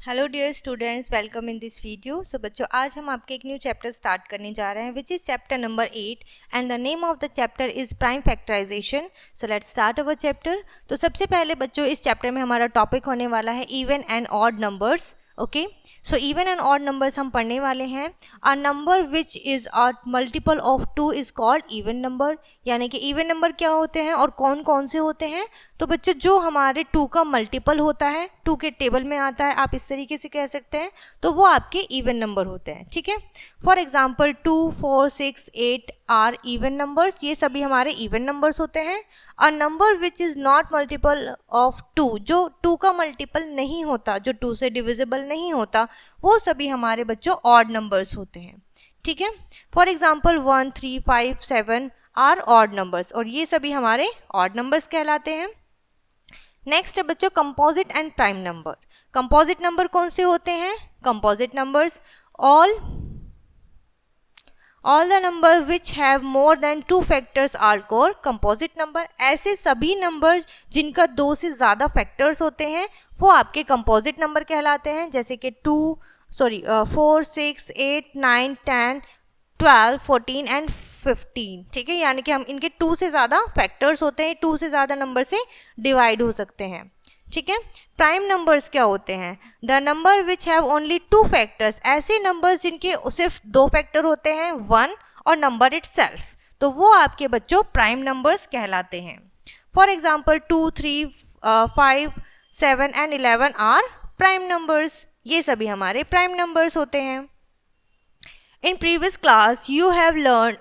Hello dear students, welcome in this video. So बच्चों, आज हम आपके एक न्यू चैप्टर स्टार्ट करने जा रहे हैं which is chapter number 8 and the name of the chapter is prime factorization. So let's start our chapter. तो सबसे पहले बच्चों, इस चैप्टर में हमारा टॉपिक होने वाला है even and odd numbers. Okay, so even and odd numbers हम पढ़ने वाले हैं। A number which is a multiple of 2 is called even number. यानी कि इवन नंबर क्या होते हैं और कौन कौन से होते हैं। तो बच्चों, जो हमारे 2 का मल्टीपल होता है, 2 के टेबल में आता है, आप इस तरीके से कह सकते हैं, तो वो आपके इवन नंबर होते हैं। ठीक है, for example 2, 4, 6, 8 are even numbers. ये सभी हमारे इवन नंबर्स होते हैं। A number which is not multiple of 2, जो 2 का मल्टीपल नहीं होता, जो 2 से डिविजिबल नहीं होता, वो सभी हमारे बच्चों ऑड नंबर्स होते हैं। ठीक है, for example 1, 3, 5, 7 are odd numbers, और ये सभी हमारे ऑड नंबर्स कहलाते हैं। नेक्स्ट है बच्चों composite and prime number. Composite number कौन से होते हैं? Composite numbers all the number which have more than 2 factors are called composite number. ऐसे सभी नंबर जिनका 2 से ज़्यादा फैक्टर्स होते हैं वो आपके कंपोजिट नंबर कहलाते हैं। जैसे कि 4, 6, 8, 9, 10, 12, 14 एंड 15। ठीक है, यानी कि हम इनके 2 से ज़्यादा फैक्टर्स होते हैं, 2 से ज़्यादा नंबर से डिवाइड हो सकते हैं। ठीक है, प्राइम नंबर्स क्या होते हैं? The number which have only 2 factors. ऐसे नंबर्स जिनके सिर्फ 2 फैक्टर होते हैं, 1 और नंबर इटसेल्फ, तो वो आपके बच्चों प्राइम नंबर्स कहलाते हैं। For example 2, 3, 5, 7 and 11 are prime numbers. ये सभी हमारे प्राइम नंबर्स होते हैं। In previous class you have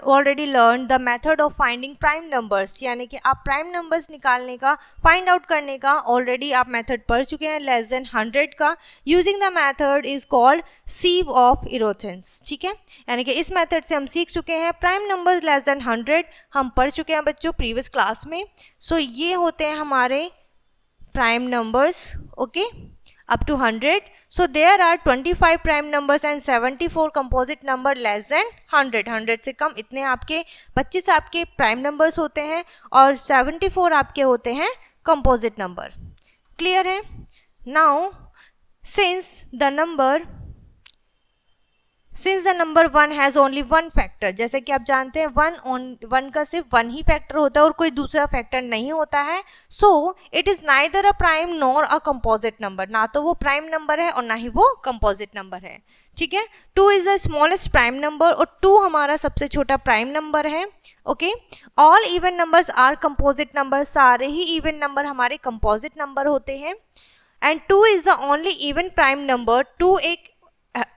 already learned the method of finding prime numbers। यानी कि आप प्राइम नंबर्स निकालने का, फाइंड आउट करने का ऑलरेडी आप मेथड पढ़ चुके हैं, लेस देन 100 का। Using the method is called sieve of Eratosthenes. ठीक है, यानी कि इस मेथड से हम सीख चुके हैं प्राइम नंबर्स लेस देन 100 हम पढ़ चुके हैं बच्चों प्रीवियस क्लास में। सो ये होते हैं हमारे prime numbers, okay, up to 100. So there are 25 prime numbers and 74 composite number less than 100। 100 से कम इतने आपके 25 आपके प्राइम नंबर्स होते हैं और 74 आपके होते हैं कंपोजिट नंबर। क्लियर है? Now since the number 1 has only 1 factor, जैसे कि आप जानते हैं 1 का सिर्फ 1 ही फैक्टर होता है और कोई दूसरा फैक्टर नहीं होता है। So it is neither a prime nor a composite number. ना तो वो प्राइम नंबर है और ना ही वो कंपोजिट नंबर है। ठीक है, 2 is the smallest prime number, और 2 हमारा सबसे छोटा प्राइम नंबर है। Okay, all even numbers are composite number. सारे ही इवन नंबर हमारे कंपोजिट नंबर होते हैं। And 2 is the only even prime number. 2 एक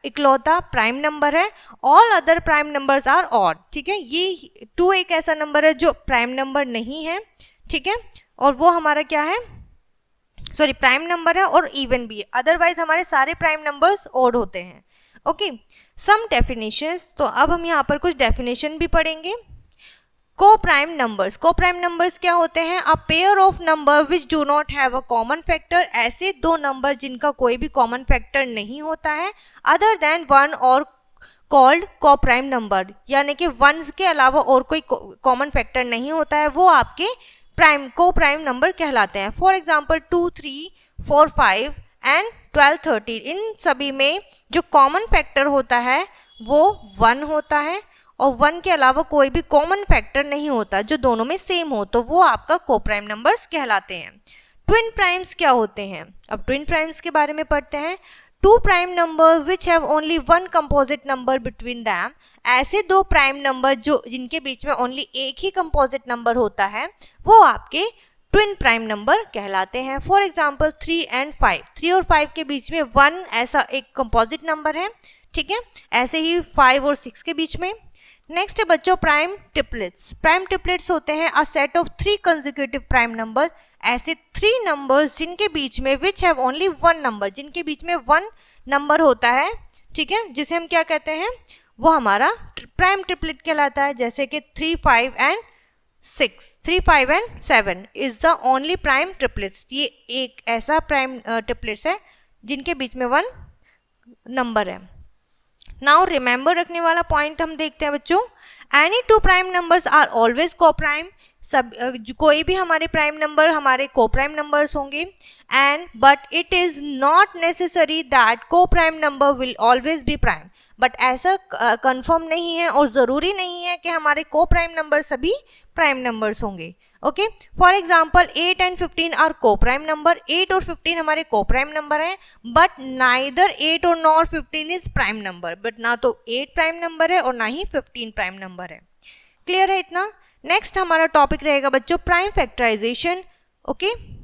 इकलौता प्राइम नंबर है। All other prime numbers are odd. ठीक है, ये 2 एक ऐसा नंबर है जो प्राइम नंबर नहीं है। ठीक है, और वो हमारा क्या है? प्राइम नंबर है और इवन भी है। अदरवाइज हमारे सारे प्राइम नंबर्स ऑड होते हैं। ओके, सम डेफिनेशंस। तो अब हम यहाँ पर कुछ डेफिनेशन भी पढ़ेंगे। Co-prime numbers. को-प्राइम नंबर्स क्या होते हैं? A pair of number which do not have a common factor. ऐसे 2 नंबर जिनका कोई भी कॉमन फैक्टर नहीं होता है अदर देन 1 और कॉल्ड को-प्राइम नंबर। यानी कि 1 के अलावा और कोई कॉमन फैक्टर नहीं होता है, वो आपके को-प्राइम नंबर कहलाते हैं। फॉर एग्जाम्पल 2, 3, 4, 5 एंड 12, 13, इन सभी में जो कॉमन फैक्टर होता है वो 1 होता है और 1 के अलावा कोई भी कॉमन फैक्टर नहीं होता जो दोनों में सेम हो, तो वो आपका को-प्राइम नंबर्स कहलाते हैं। ट्विन प्राइम्स क्या होते हैं? अब ट्विन प्राइम्स के बारे में पढ़ते हैं। 2 prime number which have only 1 composite number between them. ऐसे 2 प्राइम नंबर जो जिनके बीच में ओनली एक ही कंपोजिट नंबर होता है वो आपके ट्विन प्राइम नंबर कहलाते हैं। For example 3 and 5। 3 और 5 के बीच में 1 ऐसा एक कंपोजिट नंबर है। ठीक है, ऐसे ही 5 और 6 के बीच में। नेक्स्ट है बच्चों प्राइम ट्रिपलेट्स। प्राइम ट्रिपलेट्स होते हैं a set of 3 consecutive prime numbers. ऐसे 3 नंबर्स जिनके बीच में विच हैव ओनली 1 नंबर, जिनके बीच में 1 नंबर होता है। ठीक है, जिसे हम क्या कहते हैं? वो हमारा प्राइम ट्रिपलेट कहलाता है। जैसे कि 3, 5 and 6, 3, 5 and 7 is the only prime triplets. ये एक ऐसा प्राइम ट्रिपलेट्स है जिनके बीच में 1 नंबर है। नाउ रिमेंबर रखने वाला पॉइंट हम देखते हैं बच्चों। Any 2 prime numbers are always co-prime. सब कोई भी हमारे प्राइम नंबर हमारे को प्राइम नंबर्स होंगे, and but it is not necessary that co prime number will always be prime, but ऐसा कंफर्म नहीं है और ज़रूरी नहीं है कि हमारे को प्राइम नंबर सभी प्राइम नंबर्स होंगे। Okay, for example 8 and 15 are co prime number, 8 और 15 हमारे को प्राइम नंबर हैं, बट नाइदर 8 और nor 15 is prime number, but ना तो 8 प्राइम नंबर है और ना ही 15 प्राइम नंबर है। क्लियर है इतना? नेक्स्ट हमारा टॉपिक रहेगा बच्चों prime factorization. Okay,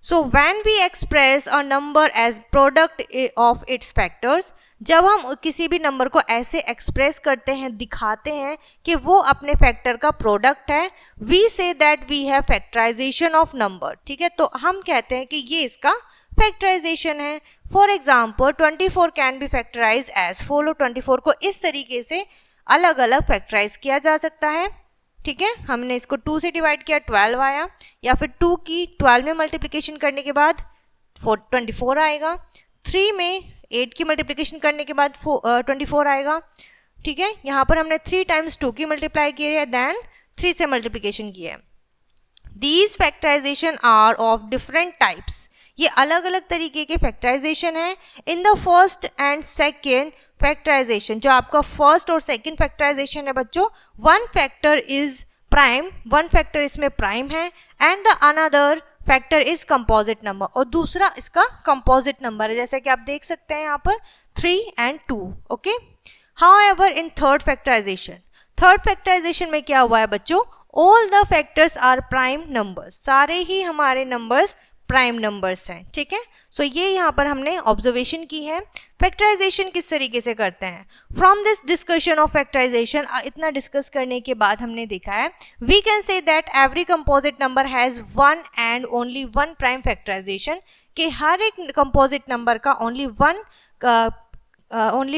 so when we express a number as product of its factors, जब हम किसी भी नंबर को ऐसे एक्सप्रेस करते हैं, दिखाते हैं कि वो अपने फैक्टर का प्रोडक्ट है, we say that we have factorization of number. ठीक है, तो हम कहते हैं कि ये इसका फैक्टराइजेशन है। For example 24 can be factorize as follow, 24 को इस तरीके से अलग अलग फैक्टराइज किया जा सकता है। ठीक है, हमने इसको 2 से डिवाइड किया 12 आया, या फिर 2 की 12 में मल्टीप्लिकेशन करने के बाद 24 आएगा, 3 में 8 की मल्टीप्लिकेशन करने के बाद 24 आएगा। ठीक है, यहाँ पर हमने 3 टाइम्स 2 की मल्टीप्लाई की है, देन 3 से मल्टीप्लिकेशन की है। These factorization are of different types, ये अलग अलग तरीके के फैक्टराइजेशन है। In the first and second factorization, जो आपका फर्स्ट और सेकेंड फैक्टराइजेशन है बच्चों, one factor is prime, one factor इसमें प्राइम है, and the another factor is composite number, और दूसरा इसका कंपोजिट नंबर है, जैसे कि आप देख सकते हैं यहाँ पर 3 and 2। Okay, however in third factorization में क्या हुआ है बच्चों, all the factors are prime numbers, सारे ही हमारे नंबर्स प्राइम नंबर्स हैं। ठीक है, सो ये यहाँ पर हमने ऑब्जर्वेशन की है। फैक्टराइजेशन किस तरीके से करते हैं, from this discussion of factorization, इतना डिस्कस करने के बाद हमने देखा है, we can say that every composite number has one and only one prime factorization, कि हर एक कंपोजिट नंबर का ओनली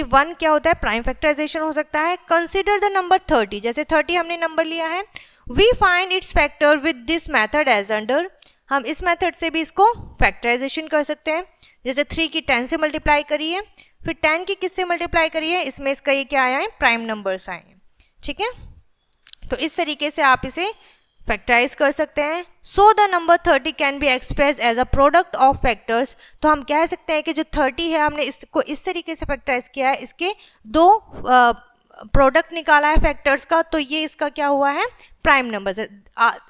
वन क्या होता है, प्राइम फैक्टराइजेशन हो सकता है। कंसिडर द नंबर 30, जैसे 30 हमने नंबर लिया है, we find its factor with this method as under, हम इस मेथड से भी इसको फैक्टराइजेशन कर सकते हैं। जैसे 3 की 10 से मल्टीप्लाई करिए, फिर 10 की किससे मल्टीप्लाई करिए, इसमें इसका ये क्या आया है, प्राइम नंबर्स आए हैं। ठीक है, तो इस तरीके से आप इसे फैक्टराइज कर सकते हैं। So the number 30 can be express as a product of factors, तो हम कह सकते हैं कि जो 30 है हमने इसको इस तरीके से फैक्टराइज किया है, इसके दो प्रोडक्ट निकाला है फैक्टर्स का, तो ये इसका क्या हुआ है, prime numbers,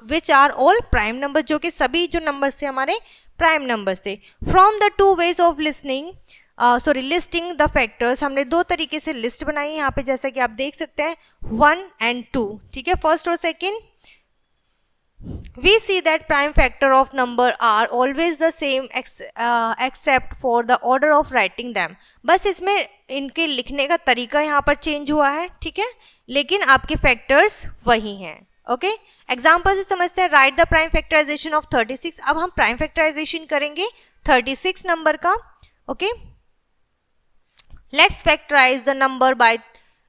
which are all prime number, जो कि सभी जो नंबर्स थे हमारे प्राइम नंबर्स थे। From the 2 ways of listing the factors, हमने 2 तरीके से लिस्ट बनाई है यहाँ पे, जैसा कि आप देख सकते हैं 1 and 2। ठीक है, फर्स्ट और second, we see that prime factor of number are always the same except for the order of writing them, बस इसमें इनके लिखने का तरीका यहाँ पर चेंज हुआ है। ठीक है, लेकिन आपके फैक्टर्स वही हैं। ओके, एग्जाम्पल से समझते हैं, write the prime factorization of 36, अब हम प्राइम फैक्टराइजेशन करेंगे 36 नंबर का। Okay, let's factorize the number by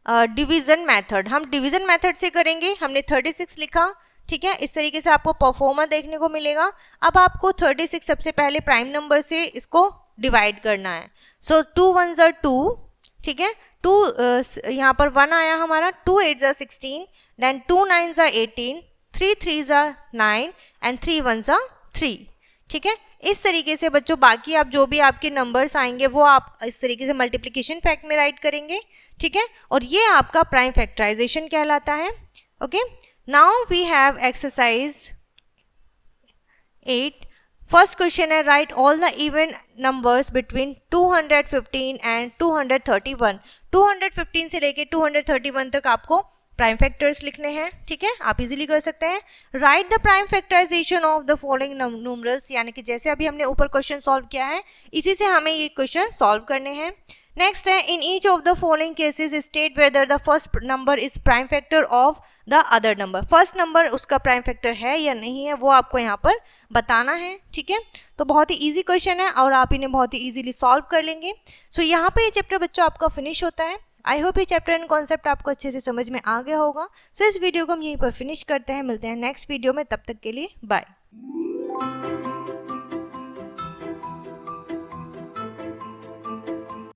division method, हम डिवीजन मेथड से करेंगे। हमने 36 लिखा, ठीक है, इस तरीके से आपको परफॉर्मर देखने को मिलेगा। अब आपको 36 सबसे पहले प्राइम नंबर से इसको डिवाइड करना है। सो 2 1s are 2, ठीक है, 2 यहाँ पर 1 आया हमारा, 2 8s are 16, then 2 9s are 18, 3 3s are 9 and 3 1s are 3। ठीक है, इस तरीके से बच्चों बाकी आप जो भी आपके नंबर्स आएंगे वो आप इस तरीके से मल्टीप्लिकेशन फैक्ट में राइट करेंगे। ठीक है, और ये आपका प्राइम फैक्टराइजेशन कहलाता है। Okay, now we have exercise 8. First question है, write all the even numbers between 215 and 231. 215 से लेके 231 तक आपको प्राइम फैक्टर्स लिखने हैं। ठीक है, आप इजीली कर सकते हैं। Write the prime factorization of the following numerals, यानी कि जैसे अभी हमने ऊपर क्वेश्चन सॉल्व किया है इसी से हमें ये क्वेश्चन सॉल्व करने हैं। नेक्स्ट है, in each of the following cases state whether the first number is prime factor of the other number, first number उसका प्राइम फैक्टर है या नहीं है वो आपको यहाँ पर बताना है। ठीक है, तो बहुत ही इजी क्वेश्चन है और आप इन्हें बहुत ही इजीली सॉल्व कर लेंगे। सो यहाँ पर ये चैप्टर बच्चों आपका फिनिश होता है। आई होप ये चैप्टर एंड कॉन्सेप्ट आपको अच्छे से समझ में आ गया होगा। सो इस वीडियो को हम यहीं पर फिनिश करते हैं, मिलते हैं नेक्स्ट वीडियो में, तब तक के लिए बाय।